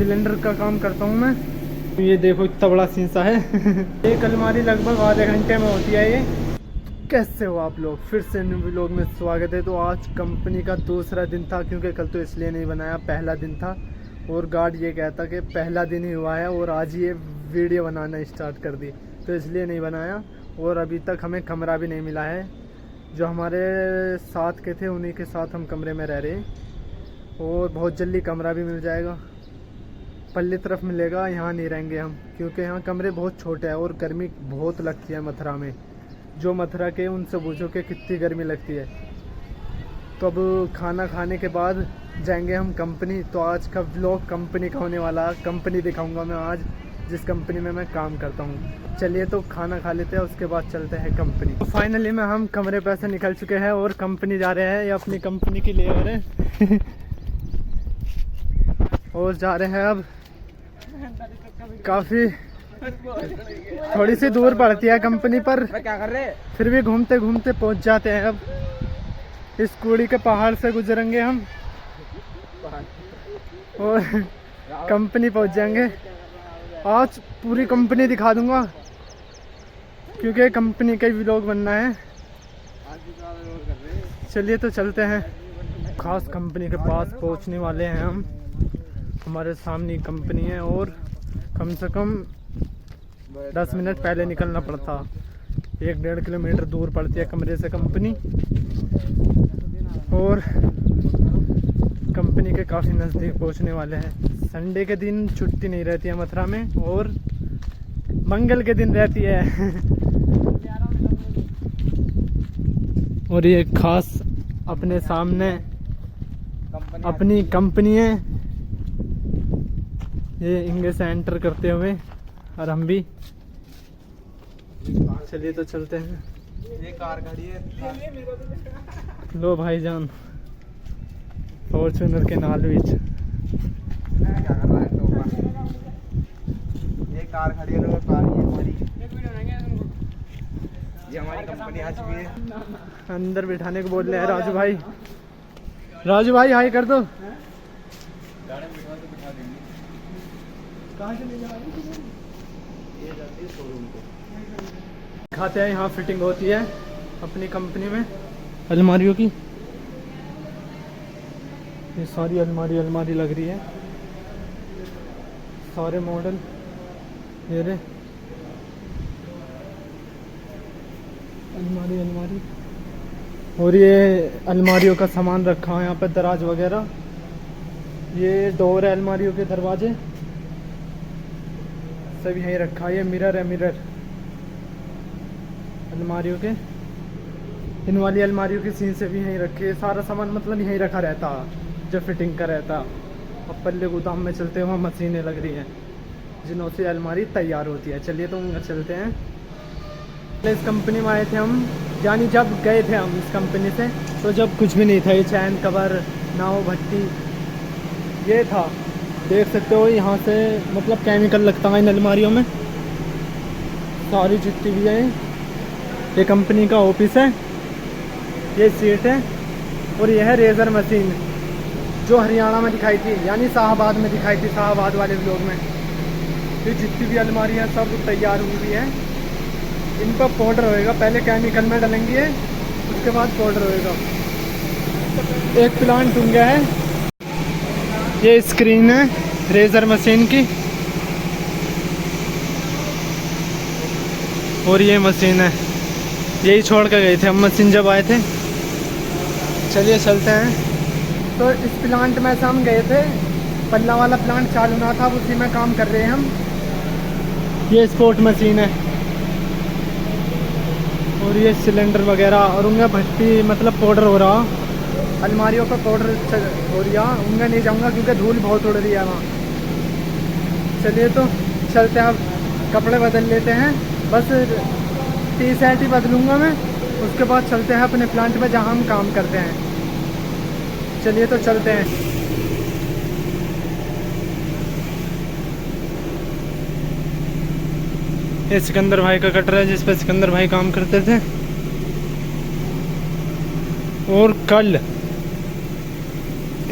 Grinder का काम करता हूँ मैं। ये देखो इतना बड़ा शीशा है। एक अलमारी लगभग आधे घंटे में होती है ये। कैसे हो आप लोग, फिर से न्यू व्लॉग में स्वागत है। तो आज कंपनी का दूसरा दिन था, क्योंकि कल तो इसलिए नहीं बनाया, पहला दिन था। और गार्ड ये कहता कि पहला दिन ही हुआ है और आज ये वीडियो बनाना स्टार्ट कर दी, तो इसलिए नहीं बनाया। और अभी तक हमें कमरा भी नहीं मिला है। जो हमारे साथ के थे उन्हीं के साथ हम कमरे में रह रहे हैं, और बहुत जल्दी कमरा भी मिल जाएगा। पल्ली तरफ मिलेगा, यहाँ नहीं रहेंगे हम, क्योंकि यहाँ कमरे बहुत छोटे हैं और गर्मी बहुत लगती है मथुरा में। जो मथुरा के उनसे पूछो कि कितनी गर्मी लगती है। तो अब खाना खाने के बाद जाएंगे हम कंपनी। तो आज का व्लॉग कंपनी का होने वाला, कंपनी दिखाऊंगा मैं आज, जिस कंपनी में मैं काम करता हूँ। चलिए तो खाना खा लेते हैं, उसके बाद चलते हैं कंपनी। तो फाइनली में हम कमरे पे से निकल चुके हैं और कंपनी जा रहे हैं। ये अपनी कंपनी की लेबर है। और जा रहे हैं अब, काफ़ी थोड़ी सी दूर पड़ती है कंपनी, पर क्या कर रहे? फिर भी घूमते घूमते पहुंच जाते हैं। अब इस कुड़ी के पहाड़ से गुजरेंगे हम और कंपनी पहुंच जाएंगे। आज पूरी कंपनी दिखा दूंगा, क्योंकि कंपनी का व्लॉग बनना है। चलिए तो चलते हैं, खास कंपनी के पास पहुंचने वाले हैं हम। हमारे सामने कंपनी है और कम से कम 10 मिनट पहले निकलना पड़ता। 1-1.5 किलोमीटर दूर पड़ती है कमरे से कंपनी, और कंपनी के काफ़ी नज़दीक पहुंचने वाले हैं। संडे के दिन छुट्टी नहीं रहती है मथुरा में, और मंगल के दिन रहती है। और ये खास अपने सामने अपनी कंपनी है, ये इंगे से एंटर करते हुए, और हम भी। चलिए तो चलते हैं। ये कार खड़ी है। लो भाईजान, फॉर्च्यूनर के नाल बीच क्या कर रहा है टोपा? ये कार खड़ी है, कार ये हमारी कंपनी आ चुकी है। अंदर बिठाने को बोल रहे हैं राजू भाई। राजू भाई हाई कर दो। कहाँ चले जा रही है? ये जाती है शोरूम पे। दिखाते हैं, यहाँ फिटिंग होती है अपनी कंपनी में अलमारियों की। ये सारी अलमारी लग रही है, सारे मॉडल ये रे अलमारी। और ये अलमारियों का सामान रखा है यहाँ पे, दराज वगैरह। ये डोर है अलमारियों के, दरवाजे सब यहीं रखा है। ये मिरर है, मिरर अलमारियों के, इन वाली अलमारियों की सीन से भी यहीं रखे। सारा सामान मतलब यहीं रखा रहता जो फिटिंग का रहता। अब पल्ले गोदाम में चलते हुए मशीनें लग रही हैं जिनों से अलमारी तैयार होती है। चलिए तो उनका चलते हैं। इस कंपनी में आए थे हम, यानी जब गए थे हम इस कंपनी से, तो जब कुछ भी नहीं था। ये चैन कवर, नाव भट्टी ये था, देख सकते हो। यहाँ से मतलब केमिकल लगता है इन अलमारियों में, सारी जितनी भी है। ये कंपनी का ऑफिस है, ये सीट है, और यह है रेजर मशीन जो हरियाणा में दिखाई थी, यानी शाहबाद में दिखाई थी, शाहबाद वाले ब्लॉग में। ये जितनी भी अलमारी हैं सब तैयार हुई हुई है। इन पर पाउडर होएगा, पहले केमिकल में डालेंगे, उसके बाद पाउडर होएगा। एक प्लांट टूट गया है। ये स्क्रीन है रेजर मशीन की, और ये मशीन है, यही छोड़ कर गए थे हम मशीन जब आए थे। चलिए चलते हैं। तो इस प्लांट में से हम गए थे, पल्ला वाला प्लांट चालू ना था, उसी में काम कर रहे हैं हम। ये स्पोर्ट मशीन है, और ये सिलेंडर वगैरह, और उनका भट्टी मतलब पाउडर हो रहा, अलमारियों पर पाउडर हो रहा। उनका नहीं जाऊँगा क्योंकि धूल बहुत उड़ रही है वहाँ। चलिए तो चलते हैं, अब कपड़े बदल लेते हैं, बस टी-शर्ट ही बदलूँगा मैं। उसके बाद चलते हैं अपने प्लांट में जहाँ हम काम करते हैं। चलिए तो चलते हैं। ये सिकंदर भाई का कटरा है, जिस पे सिकंदर भाई काम करते थे। और कल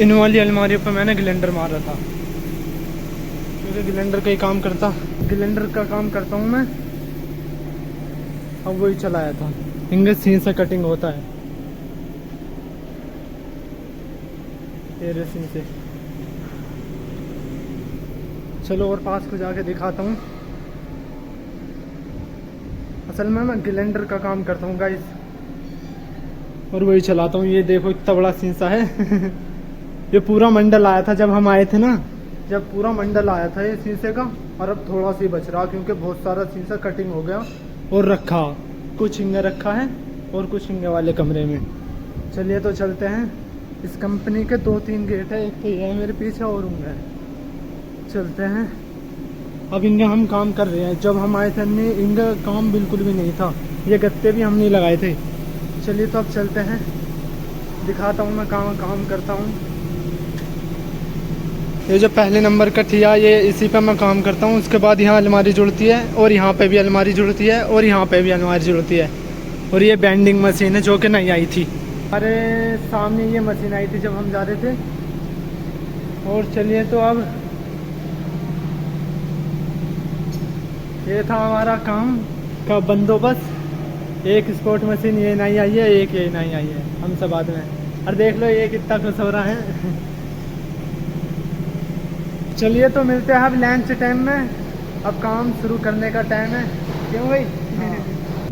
इन वाली अलमारियों पर मैंने ग्लेंडर मारा था। क्योंकि ग्राइंडर का ही काम करता, ग्राइंडर का काम करता हूँ मैं। अब वही चलाया था, इंग्लिश सीन से कटिंग होता है ये सीन से। चलो और पास को जाके दिखाता हूँ। असल में मैं ग्राइंडर का काम करता हूँ गाइस, और वही चलाता हूँ। ये देखो इतना बड़ा शीशा है ये पूरा मंडल आया था जब हम आए थे ना, जब पूरा मंडल आया था ये शीशे का। और अब थोड़ा सा ही बच रहा क्योंकि बहुत सारा शीशा कटिंग हो गया और रखा, कुछ हिंगे रखा है और कुछ हिंगे वाले कमरे में। चलिए तो चलते हैं। इस कंपनी के 2-3 गेट है, एक तो ये है मेरे पीछे और होंगे। चलते हैं। अब इनके हम काम कर रहे हैं। जब हम आए थे हमने इनका काम बिल्कुल भी नहीं था, ये गत्ते भी हम नहीं लगाए थे। चलिए तो अब चलते हैं, दिखाता हूँ मैं कहाँ काम करता हूँ। ये जो पहले नंबर का ठिया, ये इसी पे मैं काम करता हूँ। उसके बाद यहाँ अलमारी जुड़ती है और यहाँ पे भी अलमारी जुड़ती है और यहाँ पे भी अलमारी जुड़ती है। और ये बेंडिंग मशीन है जो कि नहीं आई थी, अरे सामने ये मशीन आई थी जब हम जा रहे थे। और चलिए तो अब ये था हमारा काम का बंदोबस्त। एक स्पोर्ट मशीन ये नहीं आई है, एक ये नहीं आई है, हम सब बाद में। और देख लो ये कितना खुश हो रहा है चलिए तो मिलते हैं अब लंच टाइम में। अब काम शुरू करने का टाइम है, क्यों भाई?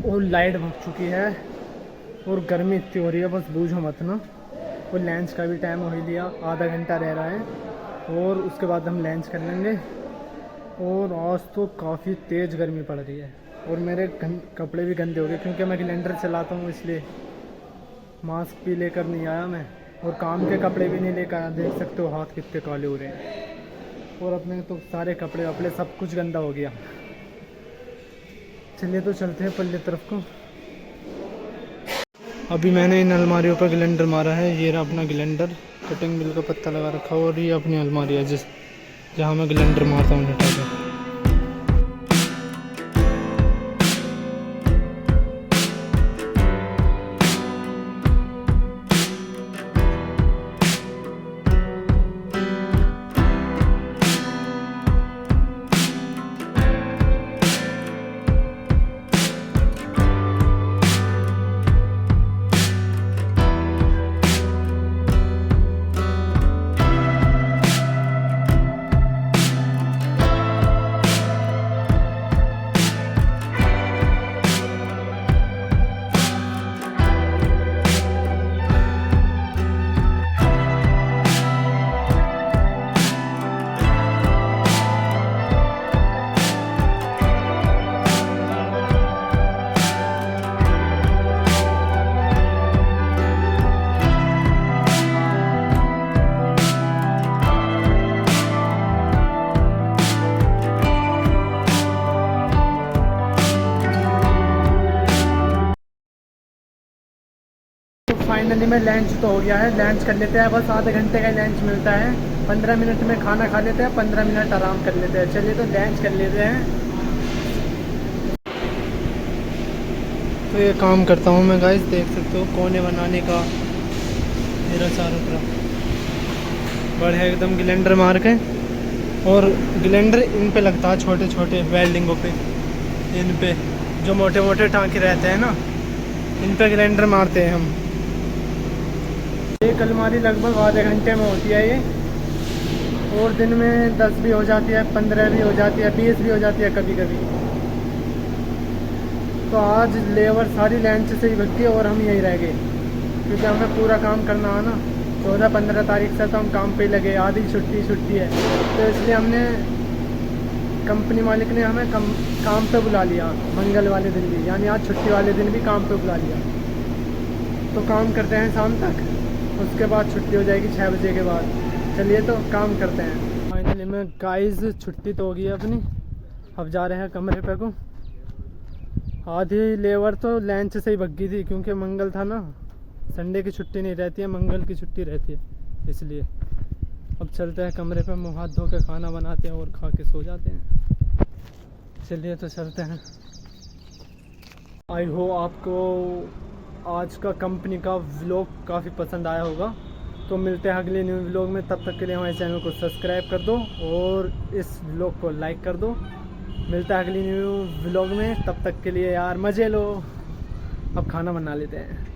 और लाइट भग चुकी है और गर्मी इतनी हो रही है, बस बूझो मत ना। और लंच का भी टाइम हो ही लिया, आधा घंटा रह रहा है और उसके बाद हम लंच कर लेंगे। और आज तो काफ़ी तेज़ गर्मी पड़ रही है और मेरे कपड़े भी गंदे हो गए क्योंकि मैं ग्राइंडर चलाता हूँ, इसलिए मास्क भी लेकर नहीं आया मैं। और काम के कपड़े भी नहीं लेकर आया, देख सकते हो हाथ कितने काले हो रहे हैं। और अपने तो सारे कपड़े वपड़े सब कुछ गंदा हो गया। चलिए तो चलते हैं पल्ले तरफ को। अभी मैंने इन अलमारियों पर ग्राइंडर मारा है। ये रहा अपना ग्राइंडर, कटिंग बिल का पत्ता लगा रखा है। और ये अपनी अलमारी है जहाँ मैं ग्राइंडर मारता हूँ हटा के। फाइनली में लंच तो हो गया है, लंच कर लेते हैं। बस आधे घंटे का लंच मिलता है, 15 मिनट में खाना खा लेते हैं, 15 मिनट आराम कर लेते हैं। चलिए तो लंच कर लेते हैं। तो ये काम करता हूँ मैं गाइस, देख सकते हो कोने बनाने का मेरा चारों तरफ बढ़िया एकदम ग्राइंडर मार के। और ग्राइंडर इन पे लगता है छोटे छोटे वेल्डिंगों पे, इन पे जो मोटे मोटे टाँके रहते हैं ना, इन पे ग्राइंडर मारते हैं हम। एक अलमारी लगभग आधे घंटे में होती है ये, और दिन में 10 भी हो जाती है, 15 भी हो जाती है, 20 भी हो जाती है कभी कभी। तो आज लेबर सारी लंच से ही भग गई और हम यहीं रह गए क्योंकि हमें पूरा काम करना है ना। 14-15 तारीख से तो हम काम पे ही लगे, आधी छुट्टी है, तो इसलिए हमने कंपनी मालिक ने हमें काम पे बुला लिया मंगल वाले दिन भी, यानी आज छुट्टी वाले दिन भी काम पे बुला लिया। तो काम करते हैं शाम तक, उसके बाद छुट्टी हो जाएगी 6 बजे के बाद। चलिए तो काम करते हैं। फाइनली में गाइस छुट्टी तो हो गई है अपनी, अब जा रहे हैं कमरे पे को। आधी लेबर तो लंच से ही भग गई थी क्योंकि मंगल था ना, संडे की छुट्टी नहीं रहती है, मंगल की छुट्टी रहती है, इसलिए। अब चलते हैं कमरे पे, मुँह हाथ धो के खाना बनाते हैं और खा के सो जाते हैं। चलिए तो चलते हैं। आई होप आपको आज का कंपनी का व्लॉग काफ़ी पसंद आया होगा। तो मिलते हैं अगले न्यू व्लॉग में, तब तक के लिए हमारे चैनल को सब्सक्राइब कर दो और इस व्लॉग को लाइक कर दो। मिलता है अगली न्यू व्लॉग में, तब तक के लिए यार मज़े लो। अब खाना बना लेते हैं।